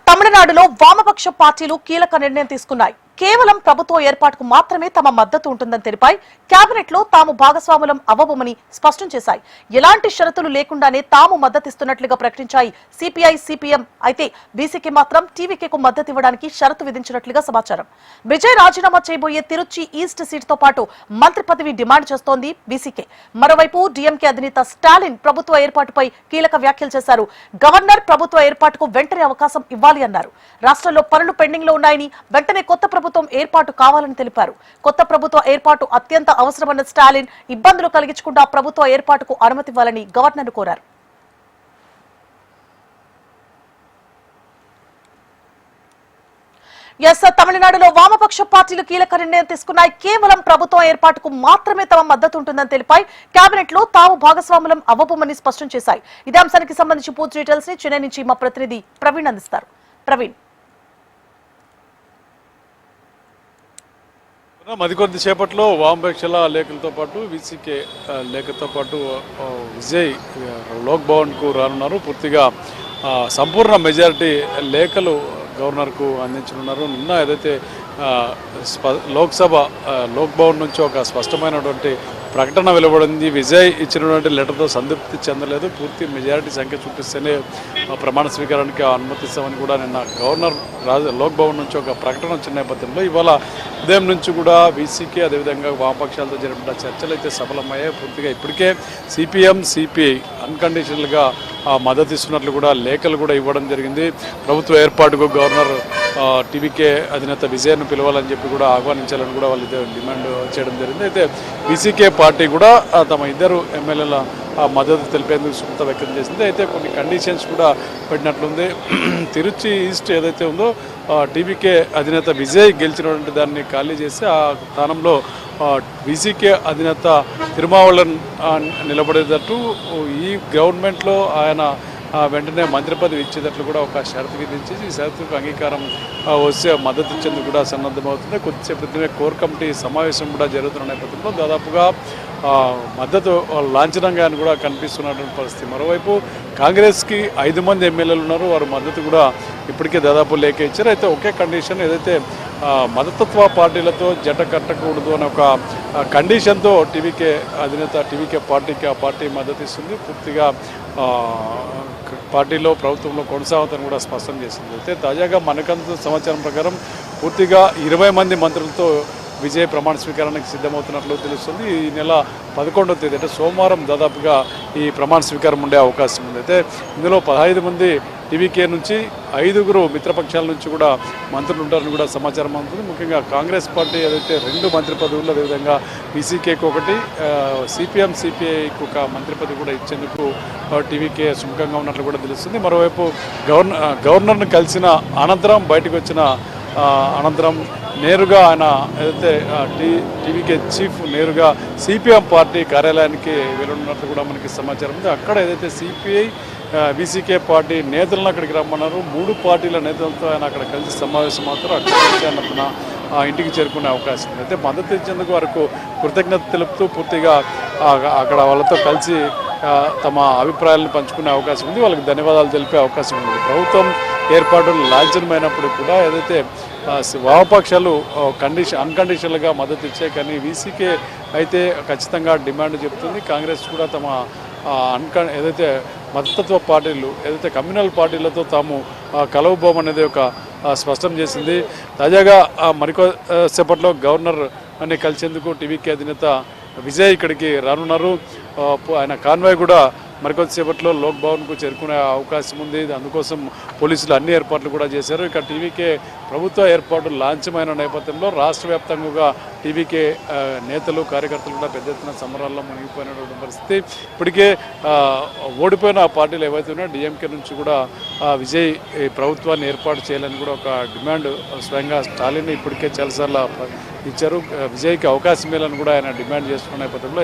తమిళనాడులో వామపక్ష పార్టీలు కీలక నిర్ణయం తీసుకున్నాయి. కేవలం ప్రభుత్వ ఏర్పాటుకు మాత్రమే తమ మద్దతు ఉంటుందని తెలిపాయి. కేబినెట్ లో తాము భాగస్వాములం అవ్వబోమని స్పష్టం చేశాయి. ఎలాంటి షరతులు లేకుండానే తాము మద్దతిస్తున్నట్లుగా ప్రకటించాయి సిపిఐ సిపిఎం. అయితే బీసీకి మాత్రం టీవీకేకు మద్దతు ఇవ్వడానికి షరతు విధించినట్లుగా సమాచారం. విజయ్ రాజీనామా చేయబోయే తిరుచి ఈస్ట్ సీటుతో పాటు మంత్రి పదవి డిమాండ్ చేస్తోంది బీసీకే. మరోవైపు డీఎంకే అధినేత స్టాలిన్ ప్రభుత్వ ఏర్పాటుపై కీలక వ్యాఖ్యలు చేశారు. గవర్నర్ ప్రభుత్వ ఏర్పాటుకు వెంటనే అవకాశం ఇవ్వాలి అన్నారు. రాష్ట్రంలో పనులు పెండింగ్ లో ఉన్నాయని వెంటనే కొత్త ప్రభుత్వం ఏర్పాటు కావాలని తెలిపారు. కొత్త ప్రభుత్వ ఏర్పాటు అత్యంత అవసరమన్న స్టాలిన్ ఇబ్బందులు కలిగించకుండా ప్రభుత్వ ఏర్పాటుకు అనుమతి ఇవ్వాలని గవర్నర్ కోరారు. తమిళనాడులో వామపక్ష పార్టీలు కీలక నిర్ణయం తీసుకున్నాయి. కేవలం ప్రభుత్వం ఏర్పాటుకు మాత్రమే తమ మద్దతు ఉంటుందని తెలిపాయి. కేబినెట్ లో తాము భాగస్వాములం అవ్వబోమని స్పష్టం చేశాయి. ఇదే అంశానికి సంబంధించి పూర్తి డీటెయిల్స్ ని చెన్నై నుంచి మా ప్రతినిధి ప్రవీణ్ అందిస్తారు. ప్రవీణ్, మరికొద్ది సేపట్లో వామపక్షాల లేఖలతో పాటు వీసీకే లేఖతో పాటు విజయ్ లోక్ భవన్కు రానున్నారు. పూర్తిగా సంపూర్ణ మెజారిటీ లేఖలు గవర్నర్కు అందించనున్నారు. నిన్న ఏదైతే లోక్ భవన్ నుంచి ఒక స్పష్టమైనటువంటి ప్రకటన వెలువడింది. విజయ్ ఇచ్చినటువంటి లెటర్తో సంతృప్తి చెందలేదు. పూర్తి మెజారిటీ సంఖ్య చూపిస్తేనే ప్రమాణ స్వీకారానికి అనుమతిస్తామని కూడా నిన్న గవర్నర్ లోక్ భవన్ నుంచి ఒక ప్రకటన వచ్చిన నేపథ్యంలో ఇవాళ ఉదయం నుంచి కూడా వీసీకే అదేవిధంగా వామపక్షాలతో జరిపిన చర్చలు అయితే సఫలమయ్యాయి. పూర్తిగా ఇప్పటికే సిపిఎం సిపిఐ అన్కండిషనల్గా మద్దతు ఇస్తున్నట్లు కూడా లేఖలు కూడా ఇవ్వడం జరిగింది. ప్రభుత్వ ఏర్పాటుకు గవర్నర్ టీవీకే అధినేత విజయ్ను పిలవాలని చెప్పి కూడా ఆహ్వానించాలని కూడా వాళ్ళు డిమాండ్ చేయడం జరిగింది. అయితే వీసీకే పార్టీ కూడా తమ ఇద్దరు ఎమ్మెల్యేల మద్దతు తెలిపేందుకు సుముఖత వ్యక్తం చేసింది. అయితే కొన్ని కండిషన్స్ కూడా పెట్టినట్లుంది. తిరుచి ఈస్ట్ ఏదైతే ఉందో టీవీకే అధినేత విజయ్ గెలిచినటువంటి దాన్ని ఖాళీ చేసి ఆ స్థానంలో వీసీకే అధినేత తిరుమావళవన్ నిలబడేటట్టు ఈ గవర్నమెంట్లో ఆయన వెంటనే మంత్రి పదవి ఇచ్చేటట్లు కూడా ఒక షరతు విధించి ఈ షరతుకు అంగీకారం వస్తే మద్దతు ఇచ్చేందుకు కూడా సన్నద్ధమవుతుంది. కొద్దిసేపు క్రితమే కోర్ కమిటీ సమావేశం కూడా జరుగుతున్న నేపథ్యంలో దాదాపుగా మద్దతు లాంఛనంగా కూడా కనిపిస్తున్నటువంటి పరిస్థితి. మరోవైపు కాంగ్రెస్కి 5 మంది ఎమ్మెల్యేలు ఉన్నారు. వారు మద్దతు కూడా ఇప్పటికే దాదాపు లేఖ ఇచ్చారు. అయితే ఒకే కండిషన్, ఏదైతే మతతత్వ పార్టీలతో జట కట్టకూడదు అనే ఒక కండిషన్తో టీవీకే అధినేత టీవీకే పార్టీకి ఆ పార్టీ మద్దతు ఇస్తుంది. పూర్తిగా పార్టీలో ప్రభుత్వంలో కొనసాగుతారని కూడా స్పష్టం చేసింది. అయితే తాజాగా మనకంత సమాచారం ప్రకారం పూర్తిగా 20 మంది మంత్రులతో విజయ్ ప్రమాణ స్వీకారానికి సిద్ధమవుతున్నట్లు తెలుస్తుంది. ఈ నెల 11వ తేదీ అంటే సోమవారం దాదాపుగా ఈ ప్రమాణ స్వీకారం ఉండే అవకాశం ఉంది. అయితే ఇందులో 15 మంది టీవీకే నుంచి 5గురు మిత్రపక్షాల నుంచి కూడా మంత్రులు ఉంటారని కూడా సమాచారం అందుతుంది. ముఖ్యంగా కాంగ్రెస్ పార్టీ ఏదైతే 2 మంత్రి పదవులు, అదేవిధంగా బీసీకేకి ఒకటి, సిపిఎం సిపిఐకి ఒక మంత్రి పదవి కూడా ఇచ్చేందుకు టీవీకే సుముఖంగా ఉన్నట్లు కూడా తెలుస్తుంది. మరోవైపు గవర్నర్ను కలిసిన అనంతరం బయటకు వచ్చిన అనంతరం నేరుగా ఆయన ఏదైతే టీవీకే చీఫ్ నేరుగా సిపిఎం పార్టీ కార్యాలయానికి వెళ్ళనున్నట్లు కూడా మనకి సమాచారం ఉంది. అక్కడ ఏదైతే సిపిఐ వీసీకే పార్టీ నేతలను అక్కడికి రమ్మన్నారు. 3 పార్టీల నేతలతో ఆయన అక్కడ కలిసి సమావేశం అవుతారు. అక్కడ నుంచి ఆయన తన ఇంటికి చేరుకునే అవకాశం ఉంది. అయితే మద్దతు ఇచ్చేందుకు వరకు కృతజ్ఞత తెలుపుతూ పూర్తిగా అక్కడ వాళ్ళతో కలిసి తమ అభిప్రాయాలను పంచుకునే అవకాశం ఉంది. వాళ్ళకి ధన్యవాదాలు తెలిపే అవకాశం ఉంది. ప్రభుత్వం ఏర్పాటులు లాంఛనమైనప్పుడు కూడా ఏదైతే వామపక్షాలు అన్కండిషనల్గా మద్దతు ఇచ్చాయి. కానీ వీసీకే అయితే ఖచ్చితంగా డిమాండ్ చెప్తుంది. కాంగ్రెస్ కూడా తమ ఏదైతే మతతత్వ పార్టీలు ఏదైతే కమ్యూనల్ పార్టీలతో తాము కలవబోమనేది ఒక స్పష్టం చేసింది. తాజాగా మరికొద్దిసేపట్లో గవర్నర్ అని కలిసేందుకు టీవీకే అధినేత విజయ్ ఇక్కడికి రానున్నారు. ఆయన కాన్వాయ్ కూడా మరికొద్దిసేపట్లో లోక్ భవన్కు చేరుకునే అవకాశం ఉంది. అందుకోసం పోలీసులు అన్ని ఏర్పాట్లు కూడా చేశారు. ఇక టీవీకే ప్రభుత్వ ఏర్పాటు లాంఛనమైన నేపథ్యంలో రాష్ట్ర వ్యాప్తంగా టీవీకే నేతలు కార్యకర్తలు కూడా పెద్ద ఎత్తున సమరాల్లో మునిగిపోయినటువంటి పరిస్థితి. ఇప్పటికే ఓడిపోయిన పార్టీలు ఏవైతే ఉన్నాయో డిఎంకే నుంచి కూడా విజయ్ ప్రభుత్వాన్ని ఏర్పాటు చేయాలని కూడా ఒక డిమాండ్ స్వయంగా స్టాలిన్ ఇప్పటికే చాలాసార్లు ఇచ్చారు. విజయ్కి అవకాశం ఇవ్వాలని కూడా ఆయన డిమాండ్ చేస్తున్న నేపథ్యంలో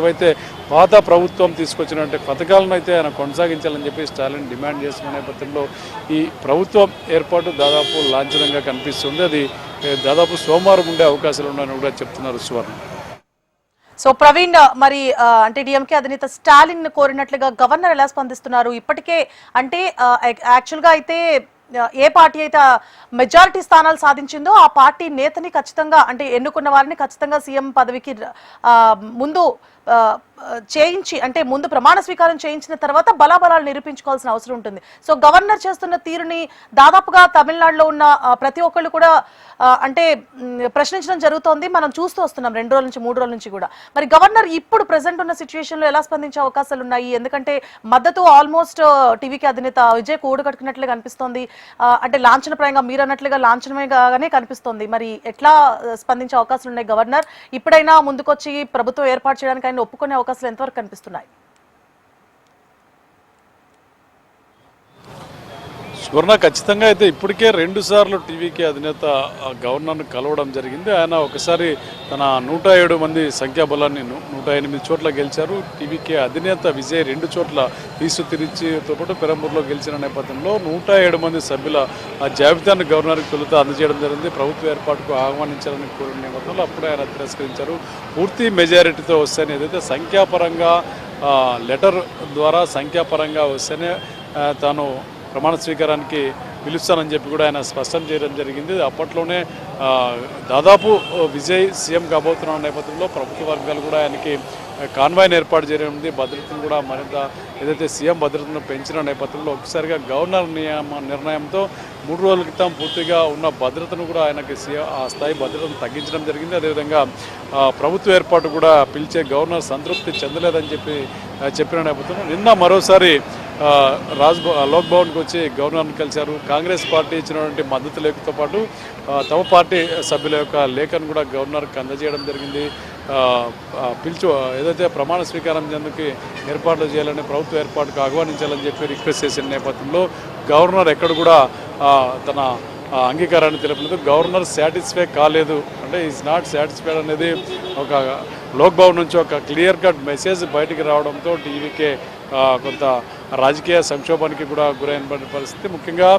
అయితే పాత ప్రభుత్వం తీసుకొచ్చినటువంటి పథకాలను అయితే ఆయన కొనసాగించాలని చెప్పి స్టాలిన్ డిమాండ్ చేస్తున్న నేపథ్యంలో ఈ ప్రభుత్వం ఏర్పాటు దాదాపు లాంఛనంగా కనిపిస్తుంది. అది దాదాపు సోమవారం ఉండే అవకాశాలు ఉన్నాయని కూడా చెప్తున్నారు సువర్ణ. సో ప్రవీణ్, మరి అంటే డిఎంకే అధినేత స్టాలిన్ కోరినట్లుగా గవర్నర్ ఎలా స్పందిస్తున్నారు? ఇప్పటికే అంటే యాక్చువల్ గా అయితే ఏ పార్టీ అయితే మెజారిటీ స్థానాలు సాధించిందో ఆ పార్టీ నేతని ఖచ్చితంగా అంటే ఎన్నుకున్న వారిని ఖచ్చితంగా సీఎం పదవికి ముందు చేయించి అంటే ముందు ప్రమాణ స్వీకారం చేయించిన తర్వాత బలాబలాలు నిరూపించుకోవాల్సిన అవసరం ఉంటుంది. సో గవర్నర్ చేస్తున్న తీరుని దాదాపుగా తమిళనాడులో ఉన్న ప్రతి ఒక్కళ్ళు కూడా అంటే ప్రశ్నించడం జరుగుతోంది. మనం చూస్తూ వస్తున్నాం 2 రోజుల నుంచి 3 రోజుల నుంచి కూడా. మరి గవర్నర్ ఇప్పుడు ప్రెసెంట్ ఉన్న సిచ్యువేషన్ లో ఎలా స్పందించే అవకాశాలు ఉన్నాయి? ఎందుకంటే మద్దతు ఆల్మోస్ట్ టీవీకి అధినేత విజయ్ కూడగట్టుకున్నట్లుగా కనిపిస్తోంది. అంటే లాంఛనప్రాయంగా మీరు అన్నట్లుగా లాంఛనమేగానే కనిపిస్తోంది. మరి ఎట్లా స్పందించే అవకాశాలు ఉన్నాయి? గవర్నర్ ఇప్పుడైనా ముందుకొచ్చి ప్రభుత్వం ఏర్పాటు చేయడానికి ఆయన ఒప్పుకునే అవకాశాలు ఎంతవరకు కనిపిస్తున్నాయి? సువర్ణ, ఖచ్చితంగా అయితే ఇప్పటికే 2 సార్లు టీవీకే అధినేత గవర్నర్ను కలవడం జరిగింది. ఆయన ఒకసారి తన 107 మంది సంఖ్యాబలాన్ని 108 చోట్ల గెలిచారు. టీవీకే అధినేత విజయ్ 2 చోట్ల తీసు తిరిచితో పాటు పెరంబూరులో గెలిచిన నేపథ్యంలో 107 మంది సభ్యుల ఆ జాబితాను గవర్నర్కి తొలుత అందజేయడం జరిగింది. ప్రభుత్వ ఏర్పాటుకు ఆహ్వానించాలని కోరిన నేపథ్యంలో అప్పుడే ఆయన తిరస్కరించారు. పూర్తి మెజారిటీతో వస్తేనే ఏదైతే సంఖ్యాపరంగా లెటర్ ద్వారా సంఖ్యాపరంగా వస్తేనే తాను ప్రమాణ స్వీకారానికి పిలుస్తానని చెప్పి కూడా ఆయన స్పష్టం చేయడం జరిగింది. అప్పట్లోనే దాదాపు విజయ్ సీఎం కాబోతున్న నేపథ్యంలో ప్రభుత్వ వర్గాలు కూడా ఆయనకి కాన్వాయ్ని ఏర్పాటు చేయడం, భద్రతను కూడా మరింత ఏదైతే సీఎం భద్రతను పెంచిన నేపథ్యంలో ఒకసారిగా గవర్నర్ నిర్ణయంతో 3 రోజుల క్రితం పూర్తిగా ఉన్న భద్రతను కూడా ఆయనకి ఆ స్థాయి భద్రతను తగ్గించడం జరిగింది. అదేవిధంగా ప్రభుత్వ ఏర్పాటు కూడా పిలిచే గవర్నర్ సంతృప్తి చెందలేదని చెప్పిన నేపథ్యంలో నిన్న మరోసారి లోక్ భవన్కి వచ్చి గవర్నర్ని కలిశారు. కాంగ్రెస్ పార్టీ ఇచ్చినటువంటి మద్దతు లేఖతో పాటు తమ పార్టీ సభ్యుల యొక్క లేఖను కూడా గవర్నర్కి అందజేయడం జరిగింది. ఏదైతే ప్రమాణ స్వీకారం చెందుకు ఏర్పాట్లు చేయాలని ప్రభుత్వ ఏర్పాటుకు ఆహ్వానించాలని చెప్పి రిక్వెస్ట్ చేసిన నేపథ్యంలో గవర్నర్ ఎక్కడ కూడా తన అంగీకారాన్ని తెలపలేదు. గవర్నర్ సాటిస్ఫై కాలేదు, అంటే ఈజ్ నాట్ సాటిస్ఫైడ్ అనేది ఒక లోక్ భవన్ నుంచి ఒక క్లియర్ కట్ మెసేజ్ బయటికి రావడంతో టీవీకే కొంత రాజకీయ సంక్షోభానికి కూడా గురైన పరిస్థితి. ముఖ్యంగా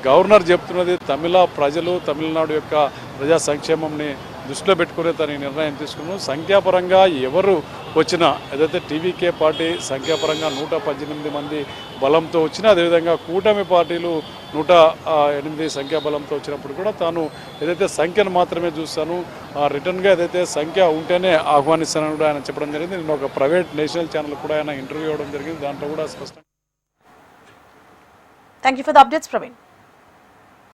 గవర్నర్ చెప్తున్నది తమిళ ప్రజలు, తమిళనాడు యొక్క ప్రజా సంక్షేమంని దృష్టిలో పెట్టుకునే తన నిర్ణయం తీసుకున్నాం. సంఖ్యాపరంగా ఎవరు వచ్చినా ఏదైతే టీవీకే పార్టీ సంఖ్యాపరంగా 118 మంది బలంతో వచ్చినా, అదేవిధంగా కూటమి పార్టీలు 108 సంఖ్యాబలంతో వచ్చినప్పుడు కూడా తాను ఏదైతే సంఖ్యను మాత్రమే చూస్తాను, రిటర్న్గా ఏదైతే సంఖ్య ఉంటేనే ఆహ్వానిస్తానని కూడా ఆయన చెప్పడం జరిగింది. నేను ఒక ప్రైవేట్ నేషనల్ ఛానల్ కూడా ఆయన ఇంటర్వ్యూ ఇవ్వడం జరిగింది. దాంట్లో కూడా స్పష్టంగా thank you for the updates Praveen.